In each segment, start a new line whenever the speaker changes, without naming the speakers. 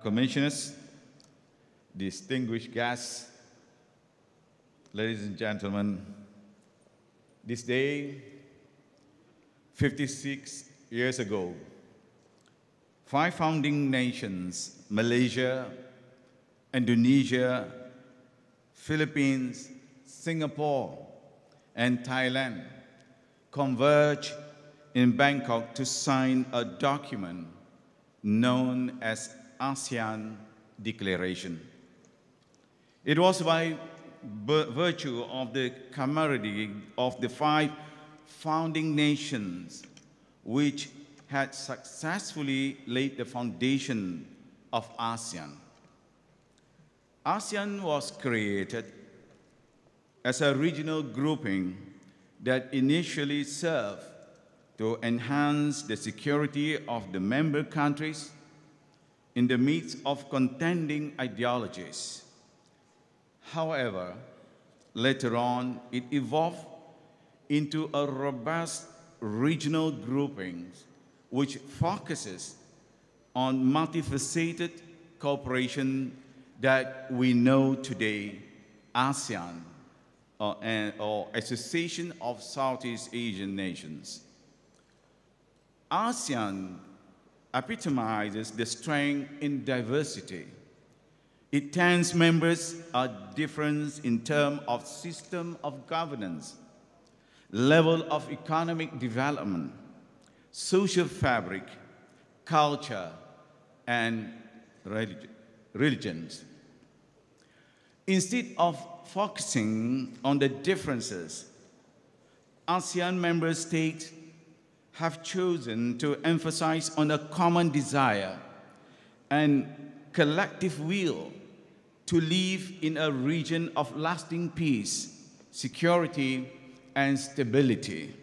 commissioners, distinguished guests, ladies and gentlemen, this day, 56 years ago, 5 founding nations, Malaysia, Indonesia, Philippines, Singapore, and Thailand, converged in Bangkok to sign a document known as ASEAN Declaration. It was by virtue of the camaraderie of the 5 founding nations which had successfully laid the foundation of ASEAN. ASEAN was created as a regional grouping that initially served to enhance the security of the member countries in the midst of contending ideologies. However, later on, it evolved into a robust regional grouping which focuses on multifaceted cooperation that we know today, ASEAN, or Association of Southeast Asian Nations. ASEAN epitomizes the strength in diversity. Its 10 members are different in terms of system of governance, level of economic development, social fabric, culture, and religions. Instead of focusing on the differences, ASEAN member states have chosen to emphasize on a common desire and collective will to live in a region of lasting peace, security, and stability,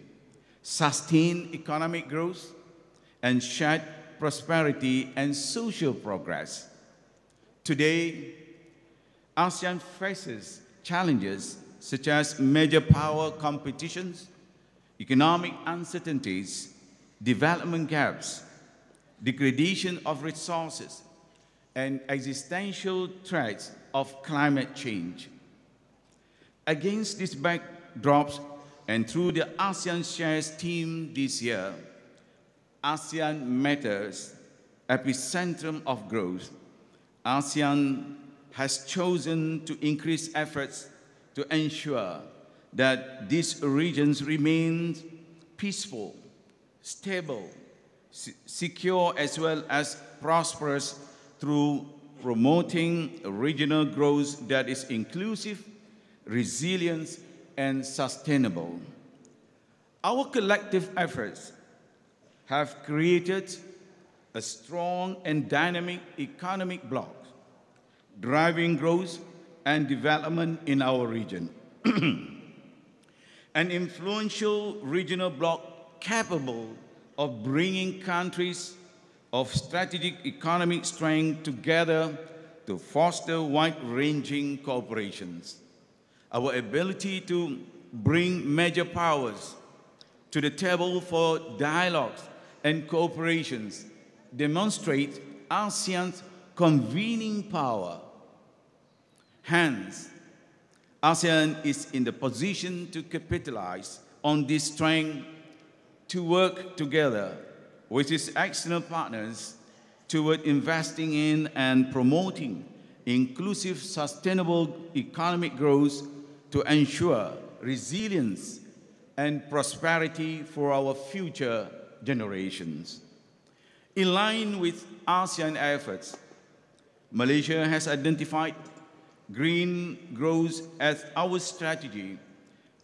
sustain economic growth, and shared prosperity and social progress. Today, ASEAN faces challenges such as major power competitions, economic uncertainties, development gaps, degradation of resources, and existential threats of climate change. Against these backdrops, and through the ASEAN Shares theme this year, ASEAN Matters, epicentrum of growth, ASEAN has chosen to increase efforts to ensure that these regions remain peaceful, stable, secure, as well as prosperous through promoting regional growth that is inclusive, resilient, and sustainable. Our collective efforts have created a strong and dynamic economic bloc, driving growth and development in our region. An influential regional bloc capable of bringing countries of strategic economic strength together to foster wide-ranging cooperations. Our ability to bring major powers to the table for dialogues and cooperations demonstrate ASEAN's convening power. Hence, ASEAN is in the position to capitalize on this strength to work together with its external partners toward investing in and promoting inclusive, sustainable economic growth to ensure resilience and prosperity for our future generations. In line with ASEAN efforts, Malaysia has identified green growth as our strategy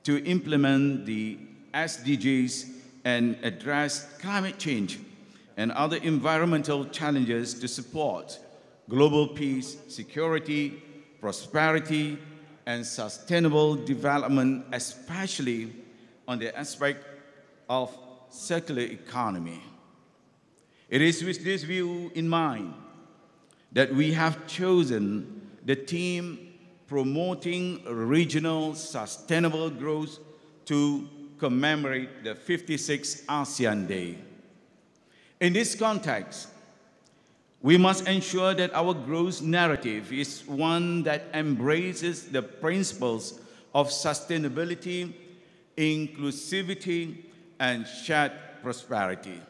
to implement the SDGs and address climate change and other environmental challenges to support global peace, security, prosperity, and sustainable development, especially on the aspect of circular economy. It is with this view in mind that we have chosen the theme Promoting Regional Sustainable Growth to commemorate the 56th ASEAN Day. In this context, We must ensure that our growth narrative is one that embraces the principles of sustainability, inclusivity, and shared prosperity.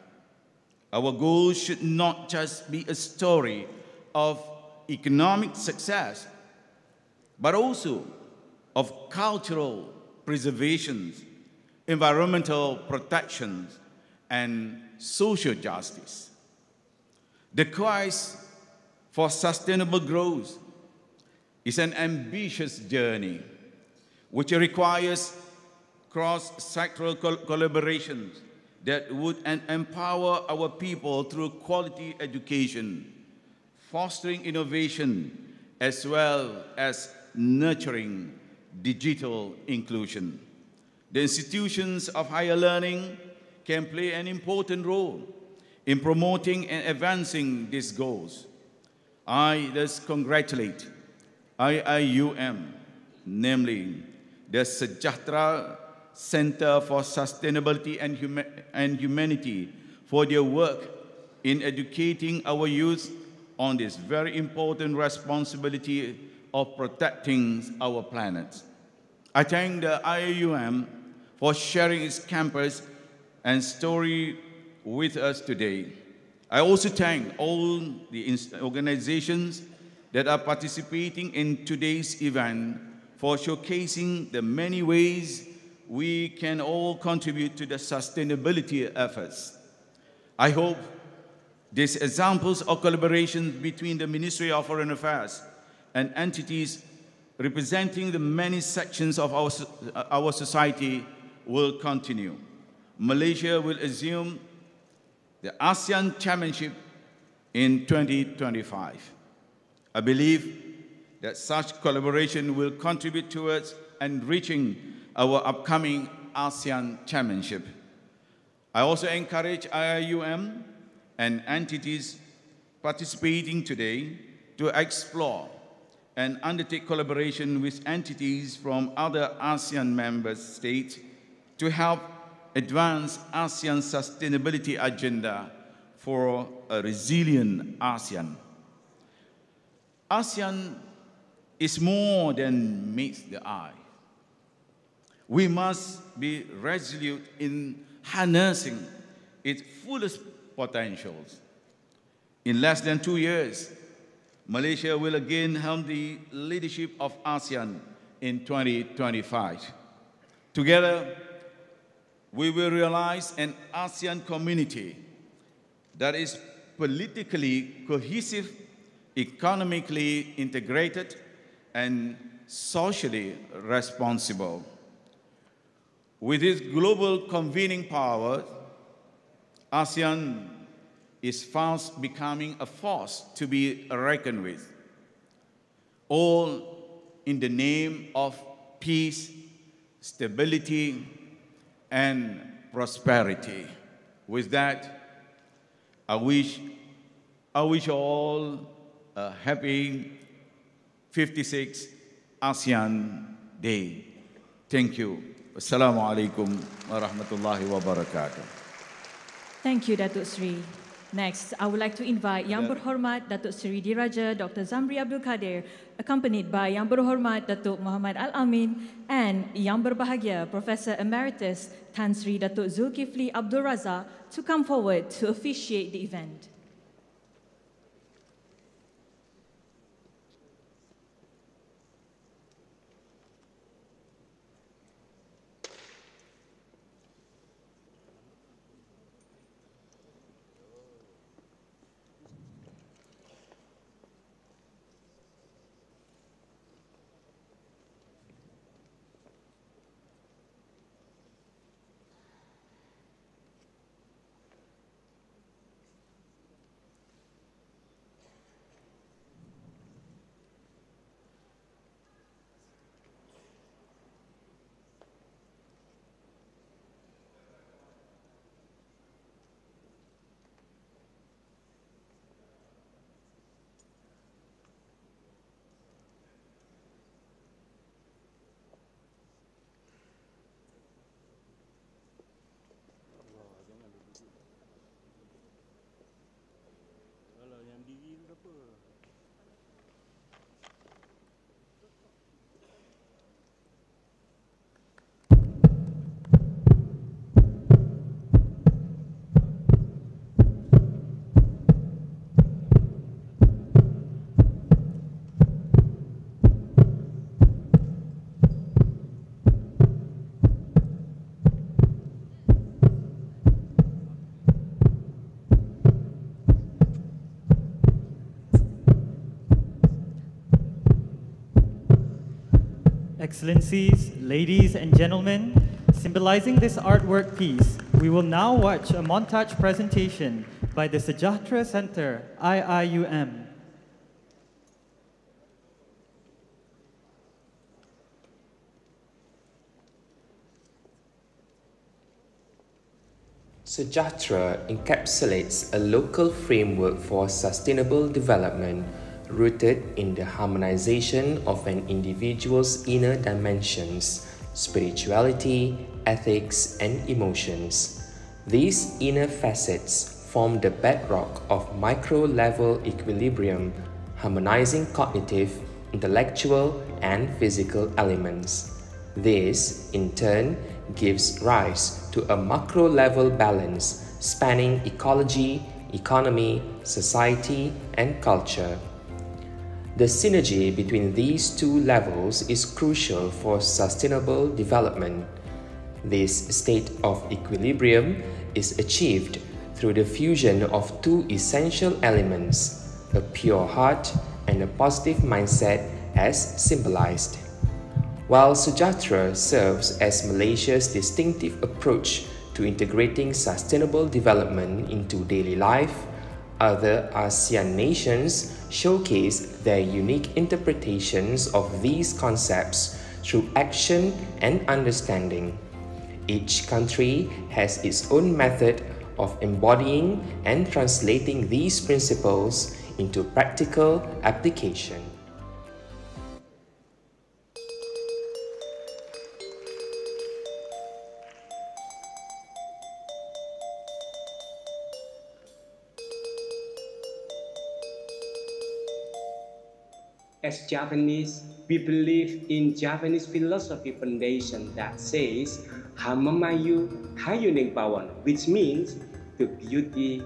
Our goal should not just be a story of economic success, but also of cultural preservation, environmental protection, and social justice. The quest for sustainable growth is an ambitious journey which requires cross-sectoral collaborations that would empower our people through quality education, fostering innovation, as well as nurturing digital inclusion. The institutions of higher learning can play an important role in promoting and advancing these goals. I thus congratulate IIUM, namely the Sejahtera Center for Sustainability and Humanity, for their work in educating our youth on this very important responsibility of protecting our planet. I thank the IIUM for sharing its campus and story with us today. I also thank all the organizations that are participating in today's event for showcasing the many ways we can all contribute to the sustainability efforts. I hope these examples of collaboration between the Ministry of Foreign Affairs and entities representing the many sections of our society will continue. Malaysia will assume the ASEAN Chairmanship in 2025. I believe that such collaboration will contribute towards enriching our upcoming ASEAN Chairmanship. I also encourage IIUM and entities participating today to explore and undertake collaboration with entities from other ASEAN member states to help advance ASEAN's sustainability agenda for a resilient ASEAN. ASEAN is more than meets the eye. We must be resolute in harnessing its fullest potentials. In less than 2 years, Malaysia will again helm the leadership of ASEAN in 2025. Together, we will realize an ASEAN community that is politically cohesive, economically integrated, and socially responsible. With its global convening power, ASEAN is fast becoming a force to be reckoned with, all in the name of peace, stability, and prosperity. With that, I wish all a happy 56 ASEAN Day. Thank you. Assalamu alaikum warahmatullahi wabarakatuh.
Thank you, Datuk Seri. Next, I would like to invite Yang Berhormat Datuk Seri Diraja Dr. Zambry Abdul Kadir, accompanied by Yang Berhormat Datuk Muhammad Al-Amin and Yang Berbahagia Professor Emeritus Tan Sri Datuk Zulkifli Abdul Razak to come forward to officiate the event.
Excellencies, ladies and gentlemen, symbolizing this artwork piece, we will now watch a montage presentation by the Sejahtera Center, IIUM.
Sejahtera encapsulates a local framework for sustainable development rooted in the harmonization of an individual's inner dimensions, spirituality, ethics, and emotions. These inner facets form the bedrock of micro-level equilibrium, harmonizing cognitive, intellectual, and physical elements. This, in turn, gives rise to a macro-level balance spanning ecology, economy, society, and culture. The synergy between these two levels is crucial for sustainable development. This state of equilibrium is achieved through the fusion of two essential elements, a pure heart and a positive mindset as symbolized. While Sejahtera serves as Malaysia's distinctive approach to integrating sustainable development into daily life, other ASEAN nations showcase their unique interpretations of these concepts through action and understanding. Each country has its own method of embodying and translating these principles into practical application.
As Japanese, we believe in Japanese philosophy foundation that says Hamamayu Hayuning Bawon, which means the beauty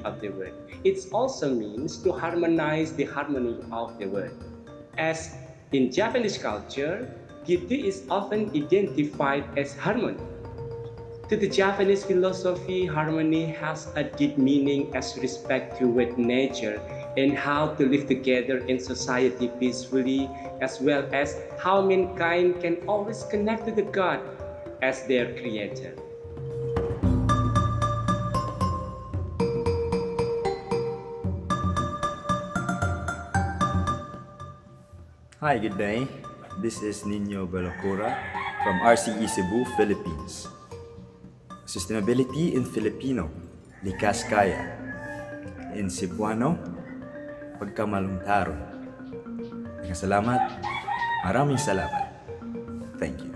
of the world. It also means to harmonize the harmony of the world. As in Japanese culture, beauty is often identified as harmony. To the Japanese philosophy, harmony has a deep meaning as respect toward nature and how to live together in society peacefully, as well as how mankind can always connect to the God as their creator.
Hi, good day. This is Nino Balacora from RCE Cebu, Philippines. Sustainability in Filipino, likas kaya. In Cebuano, pagkamalungtaron. Salamat. Maraming salamat. Thank you.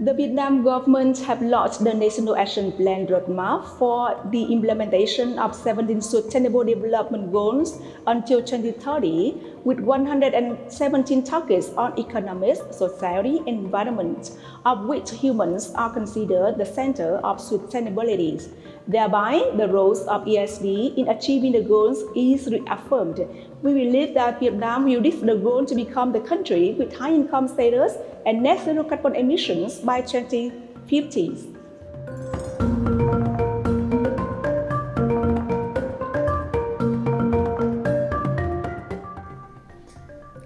The Vietnam government have launched the National Action Plan Roadmap for the implementation of 17 Sustainable Development Goals until 2030, with 117 targets on economics, society, and environment, of which humans are considered the center of sustainability. Thereby, the roles of ESG in achieving the goals is reaffirmed. We believe that Vietnam will reach the goal to become the country with high income status and net zero carbon emissions by 2050.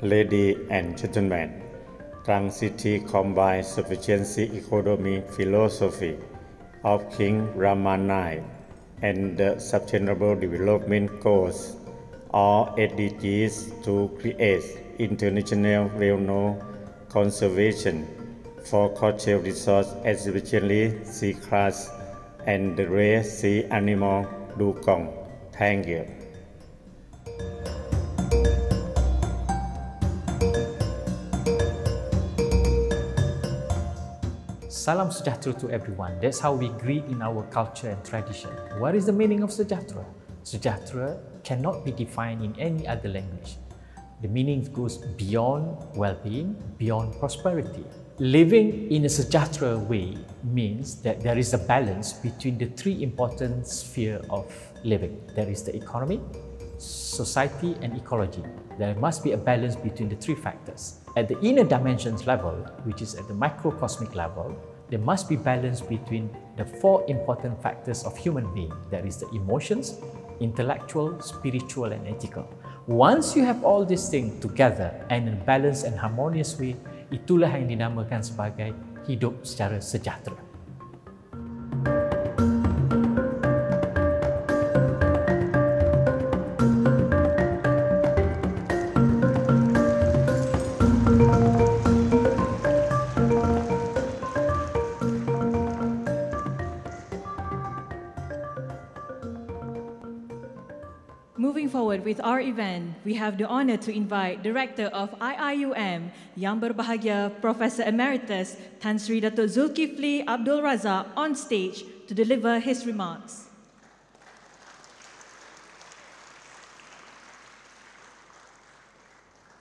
Ladies and gentlemen, Klang City combines sufficiency economy philosophy of King Rama IX and the Sustainable Development Goals, or SDGs, to create international well-known conservation for coastal resources, especially sea grass and the rare sea animal dugong. Thank you.
Salam Sejahtera to everyone. That's how we greet in our culture and tradition. What is the meaning of Sejahtera? Sejahtera cannot be defined in any other language. The meaning goes beyond well-being, beyond prosperity. Living in a Sejahtera way means that there is a balance between the three important spheres of living. There is the economy, society, and ecology. There must be a balance between the three factors. At the inner dimensions level, which is at the microcosmic level, there must be balance between the four important factors of human being. That is the emotions, intellectual, spiritual and ethical. Once you have all these things together and in a balanced and harmonious way, itulah yang dinamakan sebagai hidup secara sejahtera.
Moving forward with our event, we have the honor to invite Director of IIUM, Yang Berbahagia Professor Emeritus Tan Sri Datuk Zulkifli Abdul Razak on stage to deliver his remarks.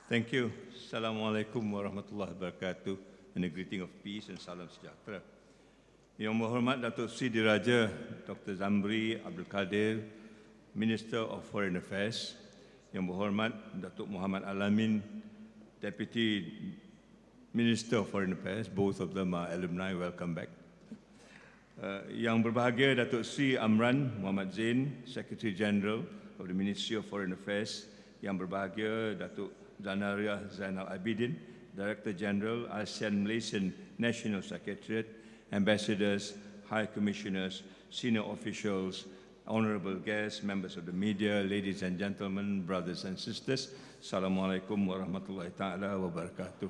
Thank you. Assalamualaikum warahmatullahi wabarakatuh. And a greeting of peace and salam sejahtera. Yang berhormat Datuk Seri Diraja Dr. Zambry Abdul Kadir, Minister of Foreign Affairs, Yang berhormat Datuk Muhammad Al-Amin, Deputy Minister of Foreign Affairs, both of them are alumni, welcome back. Yang berbahagia Datuk Seri Amran Muhammad Zain, Secretary General of the Ministry of Foreign Affairs, Yang berbahagia Datuk Zanaria Zainal Abidin, Director General ASEAN Malaysian National Secretariat, Ambassadors, High Commissioners, Senior Officials, honorable guests, members of the media, ladies and gentlemen, brothers and sisters, Assalamualaikum warahmatullahi ta'ala wabarakatuh.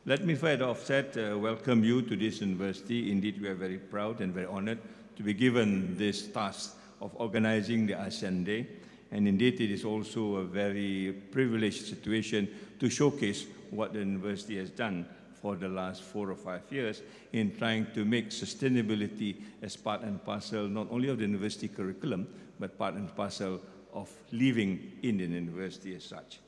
Let me at the offset welcome you to this university. Indeed, we are very proud and very honored to be given this task of organizing the ASEAN Day. And indeed, it is also a very privileged situation to showcase what the university has done for the last 4 or 5 years in trying to make sustainability as part and parcel not only of the university curriculum, but part and parcel of living in the university as such.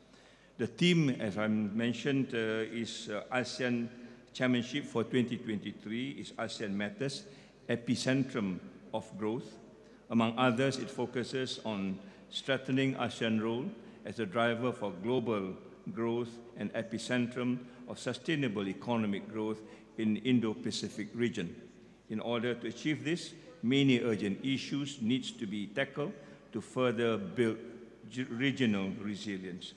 The theme, as I mentioned, is ASEAN Chairmanship for 2023 is ASEAN Matters, Epicentrum of Growth. Among others, it focuses on strengthening ASEAN role as a driver for global growth and epicentrum of sustainable economic growth in the Indo-Pacific region. In order to achieve this, many urgent issues need to be tackled to further build regional resilience.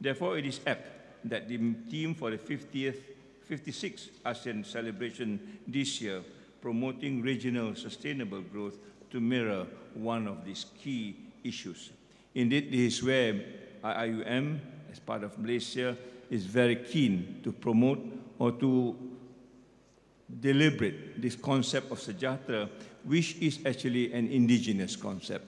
Therefore, it is apt that the theme for the 56th ASEAN celebration this year, promoting regional sustainable growth, to mirror one of these key issues. Indeed, this is where IIUM, as part of Malaysia, is very keen to promote or to deliberate this concept of sejahtera, which is actually an indigenous concept.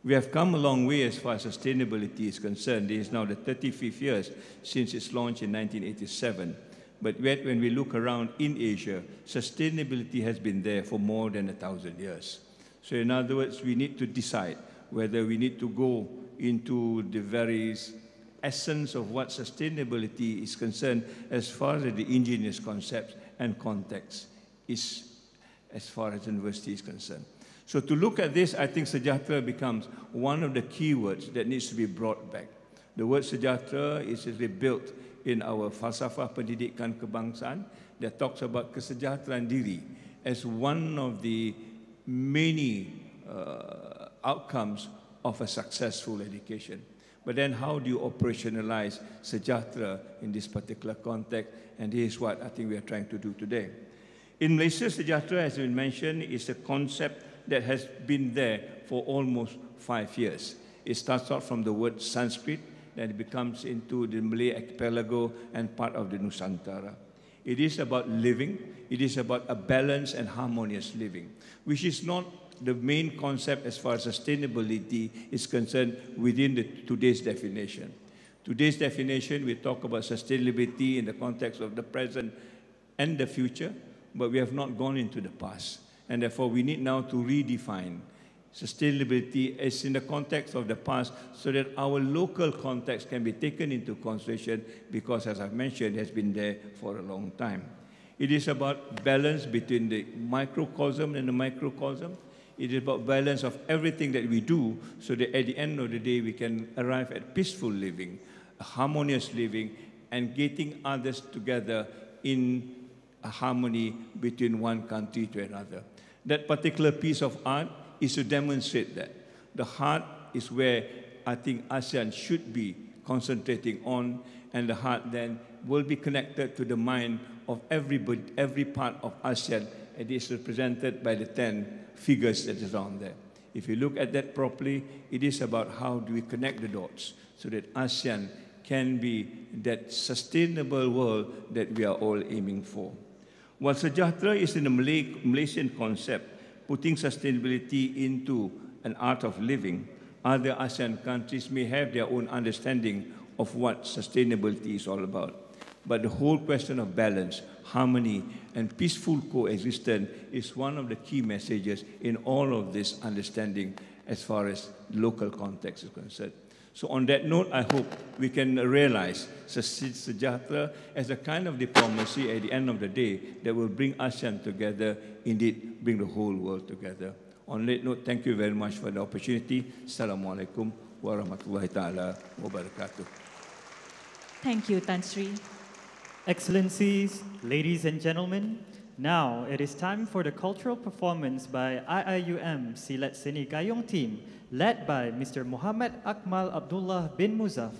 We have come a long way as far as sustainability is concerned. This is now the 35th year since its launch in 1987. But yet, when we look around in Asia, sustainability has been there for more than 1,000 years. So in other words, we need to decide whether we need to go into the various essence of what sustainability is concerned as far as the indigenous concepts and context is as far as the university is concerned. So to look at this, I think sejahtera becomes one of the key words that needs to be brought back. The word sejahtera is built in our falsafah pendidikan kebangsaan that talks about kesejahteraan diri as one of the many outcomes of a successful education. But then how do you operationalize sejahtera in this particular context? And this is what I think we are trying to do today. In Malaysia, sejahtera, as we mentioned, is a concept that has been there for almost 5 years. It starts out from the word Sanskrit, then it becomes into the Malay archipelago and part of the Nusantara. It is about living. It is about a balanced and harmonious living, which is not the main concept as far as sustainability is concerned within today's definition. Today's definition, we talk about sustainability in the context of the present and the future, but we have not gone into the past. And therefore, we need now to redefine sustainability as in the context of the past so that our local context can be taken into consideration because, as I've mentioned, it has been there for a long time. It is about balance between the microcosm and the microcosm. It is about balance of everything that we do so that at the end of the day, we can arrive at peaceful living, harmonious living, and getting others together in a harmony between one country to another. That particular piece of art is to demonstrate that. The heart is where I think ASEAN should be concentrating on, and the heart then will be connected to the mind of everybody, every part of ASEAN. It is represented by the 10 figures that is on there. If you look at that properly, it is about how do we connect the dots so that ASEAN can be that sustainable world that we are all aiming for. While Sejahtera is in the Malaysian concept, putting sustainability into an art of living, other ASEAN countries may have their own understanding of what sustainability is all about. But the whole question of balance, harmony, and peaceful coexistence is one of the key messages in all of this understanding as far as local context is concerned. So on that note, I hope we can realize Sejahtera as a kind of diplomacy at the end of the day that will bring ASEAN together, indeed bring the whole world together. On that note, thank you very much for the opportunity. Assalamualaikum warahmatullahi ta'ala wabarakatuh.
Thank you, Tan Sri.
Excellencies, ladies and gentlemen, now it is time for the cultural performance by IIUM Silat Seni Gayung team, led by Mr. Muhammad Akmal Abdullah bin Muzaf.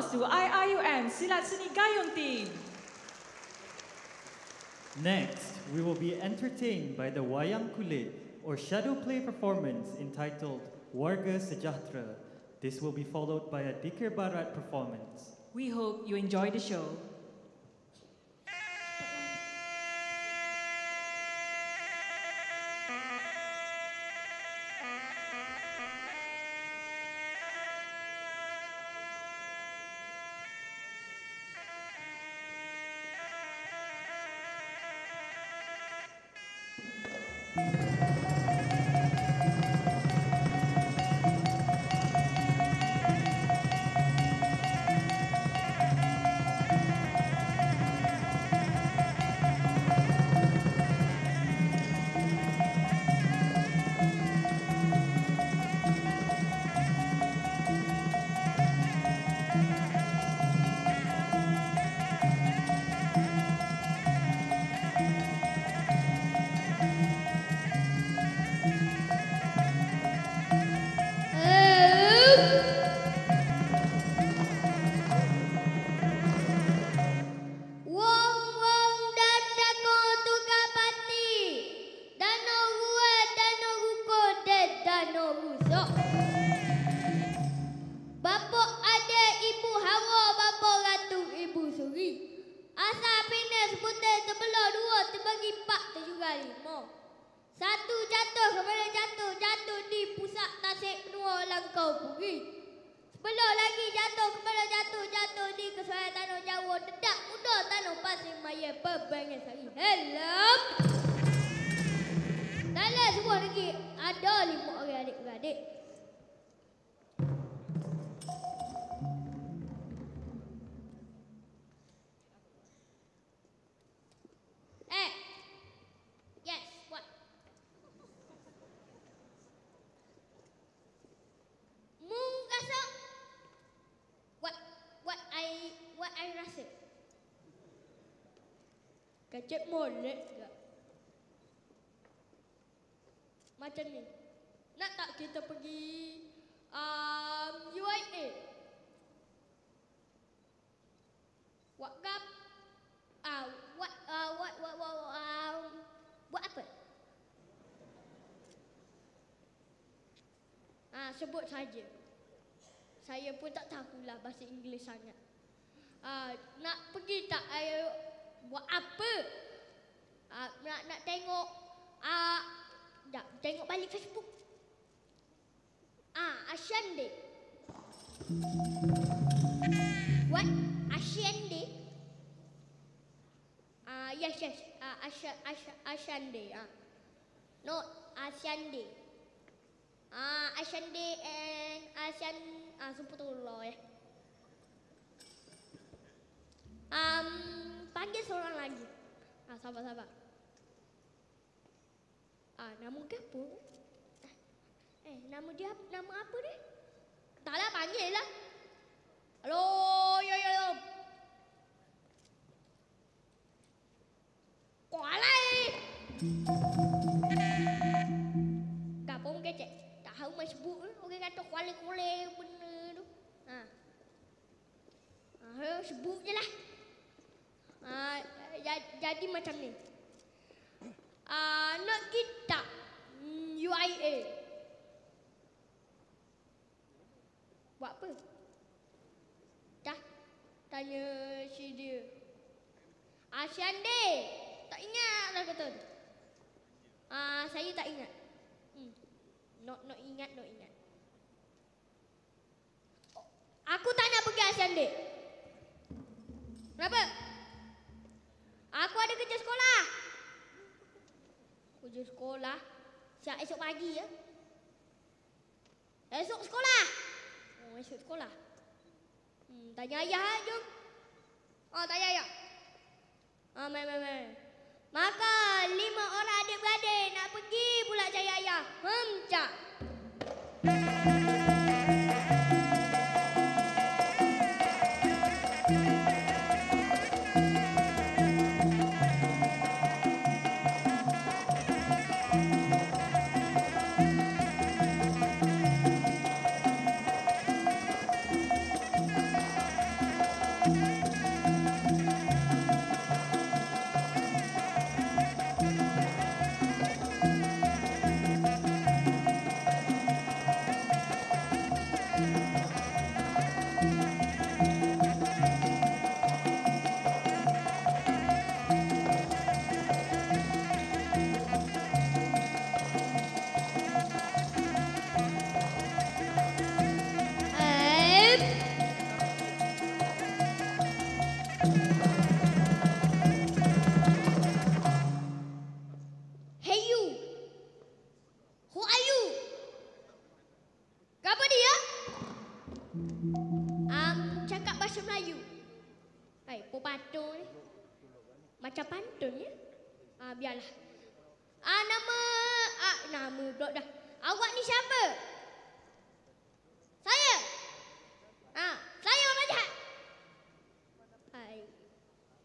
applause to IIUM Silat Seni Gayung team.
Next, we will be entertained by the Wayang Kulit or shadow play performance entitled Warga Sejahtera. This will be followed by a Dikir Barat performance.
We hope you enjoy the show.
Kecek molek gak? Macam ni. Nak tak kita pergi UIA? Buat gap? Buat apa? Sebut saja. Saya pun tak tahulah bahasa Inggeris sangat. Nak pergi tak? Buat apa? Nak tengok tengok balik Facebook. ASEAN Day. What? ASEAN Day? Yes. ASEAN Day. Not ASEAN Day. ASEAN Day and ASEAN Sumputullah ya. Panggil seorang lagi. Sabar. Nama ke apa? Nama dia nama apa dia? Taklah panggil lah. Halo, yo. Kualai. Kapong kecek. Tak tahu mai sebut. Orang kata kualai benda tu. Sebut je lah. Jadi macam ni. Nak kita UIA. Buat apa? Dah tanya si dia. ASEAN Day. Tak ingat lah kata. Saya tak ingat. Not ingat. Aku tak nak pergi ASEAN Day. Kenapa? Aku ada kerja sekolah. Kerja sekolah? Siap esok pagi ya? Esok sekolah? Esok sekolah. Tanya ayah jom. Tanya ayah. Main. Maka 5 orang adik-beradik nak pergi pula cari ayah. Cak. Macam pantun ya. Biarlah. Nama pula dah. Awak ni siapa? Saya. Saya orang jahat.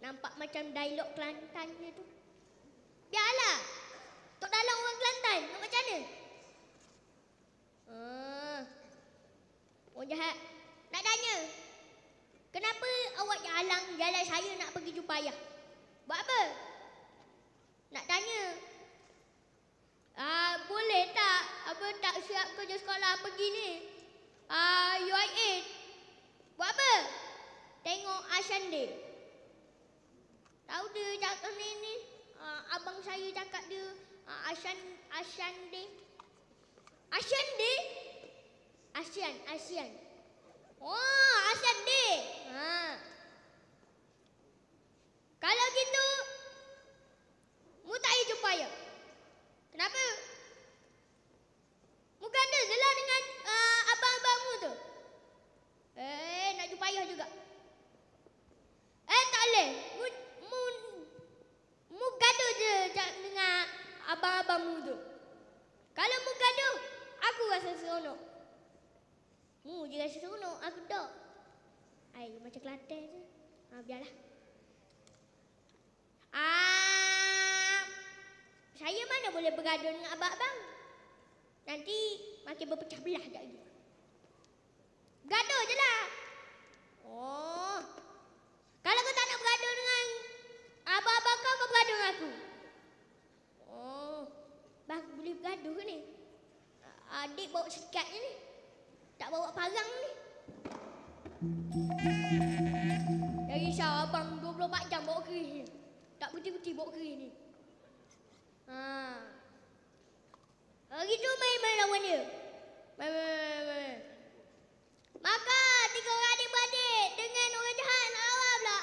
Nampak macam dialog Kelantan je tu. Biarlah. Tok Dalang orang Kelantan. Nak macam mana? Orang jahat. Nak tanya. Kenapa awak halang jalan saya nak pergi jumpa ayah? Buat apa? Nak tanya. Boleh tak? Apa tak siap kerja sekolah pergi ni? UIAM. Buat apa? Tengok ASEAN Day. Tahu dia cakap ni. Abang saya cakap dia ASEAN Day. ASEAN Day? ASEAN. Oh, ASEAN Day. Kalau gitu, mu tak payah jumpa ayah. Kenapa? Mu ganda je lah dengan abang-abangmu tu. Nak jumpa ayah juga. Tak boleh. Mu gaduh je dengan abang-abangmu tu. Kalau mu gaduh, aku rasa seronok. Mu je rasa seronok, aku tak. Macam Kelantan je. Biarlah. Saya mana boleh bergaduh dengan abang-abang. Nanti makin berpecah belah sekejap lagi. Gaduh je lah. Kalau kau tak nak bergaduh dengan abang-abang kau bergaduh dengan aku. Bang, boleh bergaduh ke ni? Adik bawa sekat je ni. Tak bawa parang ni. Jangan risau abang 24 jam bawa keris ni. Tak putih-putih bawa keris ni. Gitu main-main lawan dia. Main. Maka 3 orang adik-beradik dengan orang jahat nak lawan pula.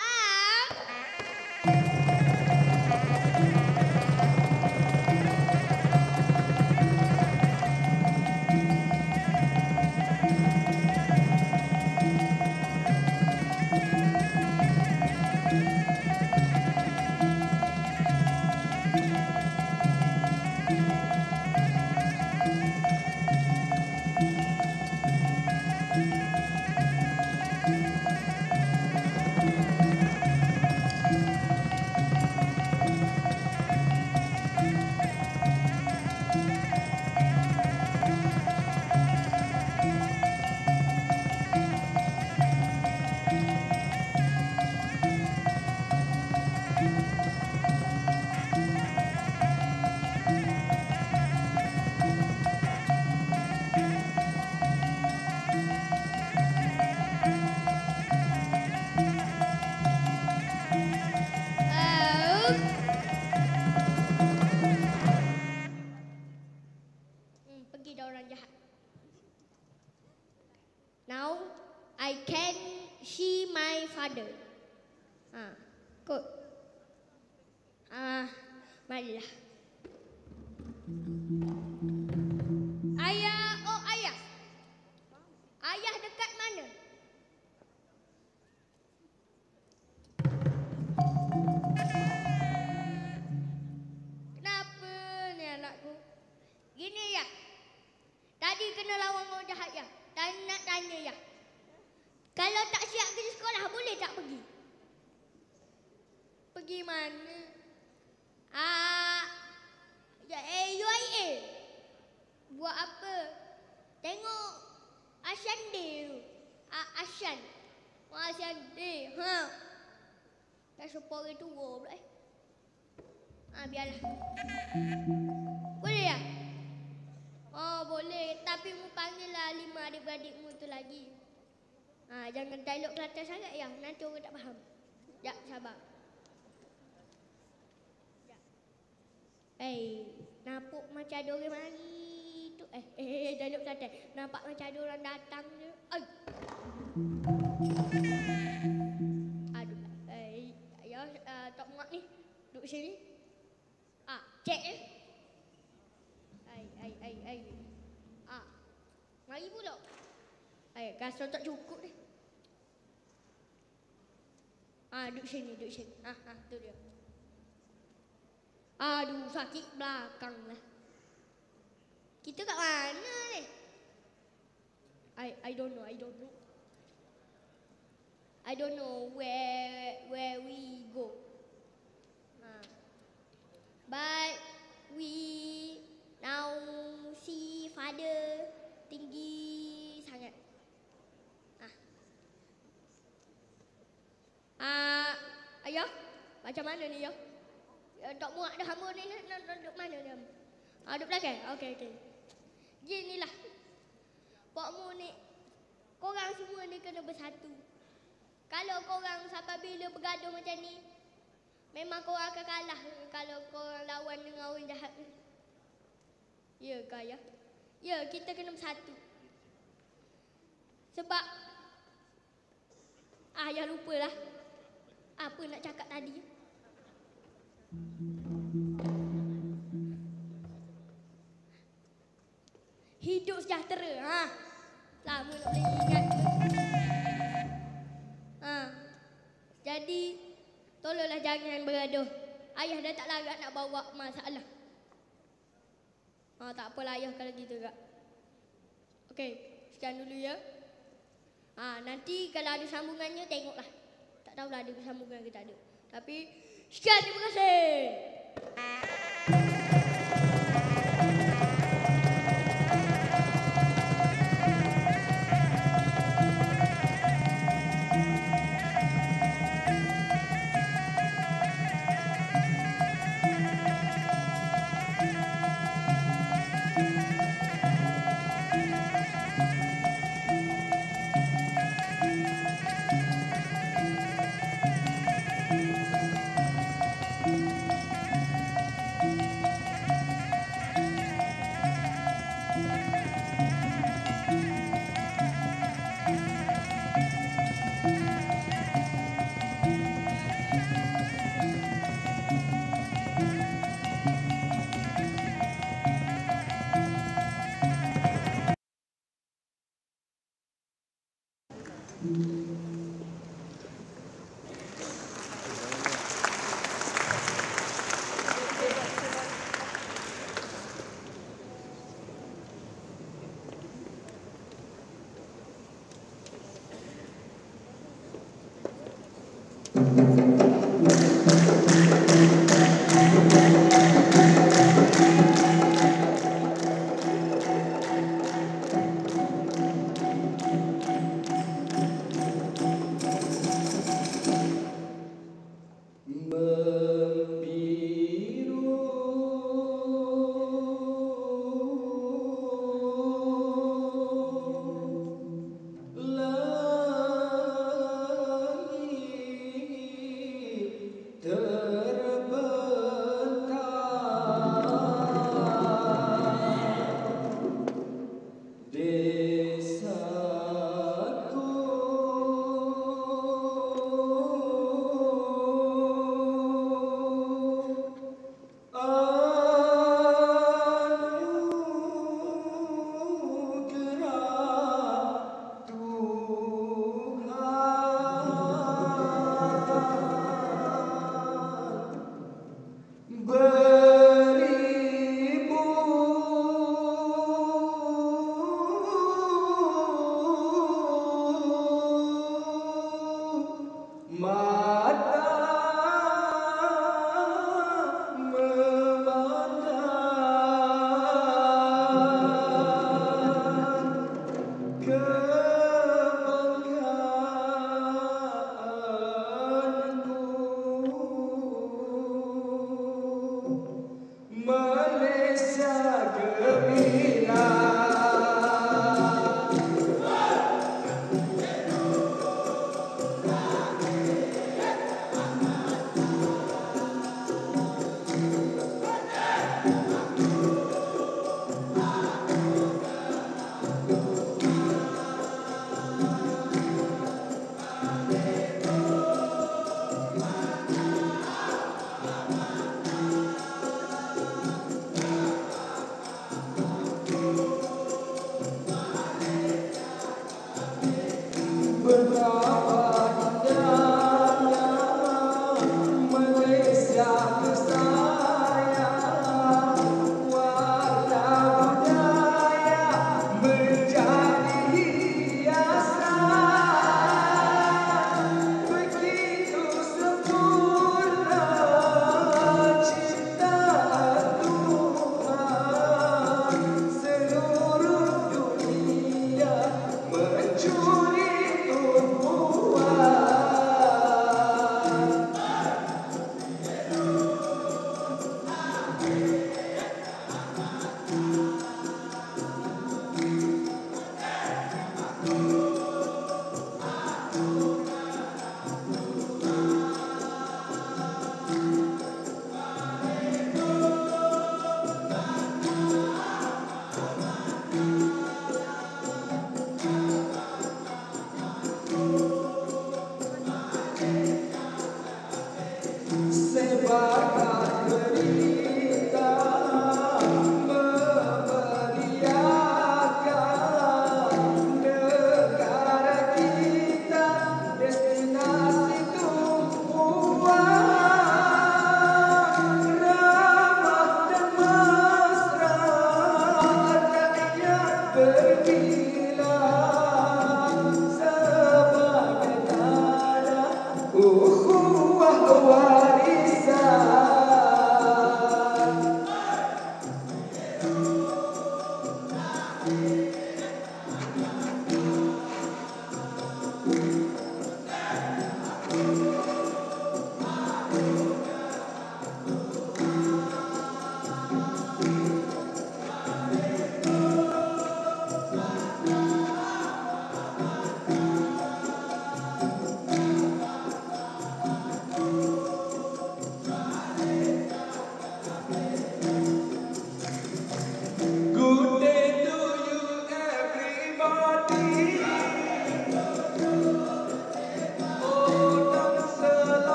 Kot. Marilah. Ayah, ayah. Ayah dekat mana? Kenapa ni anakku? Gini ya. Tadi kena lawan orang jahat ya. Dan nak tanya ya. Kalau tak siap kerja sekolah boleh tak pergi? Pergi mana? UIAM. Buat apa? Tengok ASEAN Day tu. ASEAN. ASEAN Day. Dah support orang tua pula biarlah. Boleh ya? Boleh. Tapi mu panggillah 5 adik-beradikmu tu lagi. Jangan dialog Kelantan sangat ya. Nanti orang tak faham. Sekejap, sabar. Nampak macam ada orang mari tu. Dialog Kelantan. Nampak macam ada orang datang je. Aduh. Ya, Tok Mak ni. Duduk sini. Cek mari pula. Gasol tak cukup ni. Duduk sini, duduk sini. Tu dia. Aduh, sakit belakang lah. Kita kat mana ni? I don't know. I don't know where we go. But we now see father tinggi sangat. Ayah, macam mana ni ya? Tok muak dah hamba ni nak duduk mana dia? Duduk belakang? Okey. Ginilah. Pokmu ni, korang semua ni kena bersatu. Kalau korang sampai bila bergaduh macam ni, memang korang akan kalah kalau korang lawan dengan orang jahat ni. Ya ke ayah? Ya, kita kena bersatu. Sebab ayah lupalah apa nak cakap tadi. Hidup sejahtera. Lama nak boleh ingat. Jadi tolonglah jangan bergaduh. Ayah dah tak larat nak bawa masalah. Tak apalah ayah kalau gitu kak. Okey, sekian dulu ya. Nanti kalau ada sambungannya tengoklah. Tak tahulah ada sambungan ke tak ada. Tapi sekian, terima kasih.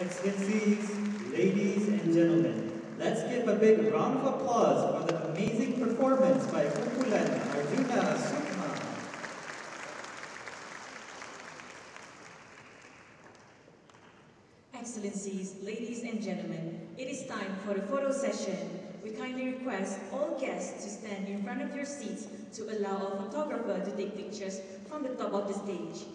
Excellencies, ladies and gentlemen, let's give a big round of applause for the amazing performance by kumpulan Arjuna Sukma.
Excellencies, ladies and gentlemen, it is time for the photo session. We kindly request all guests to stand in front of your seats to allow a photographer to take pictures from the top of the stage.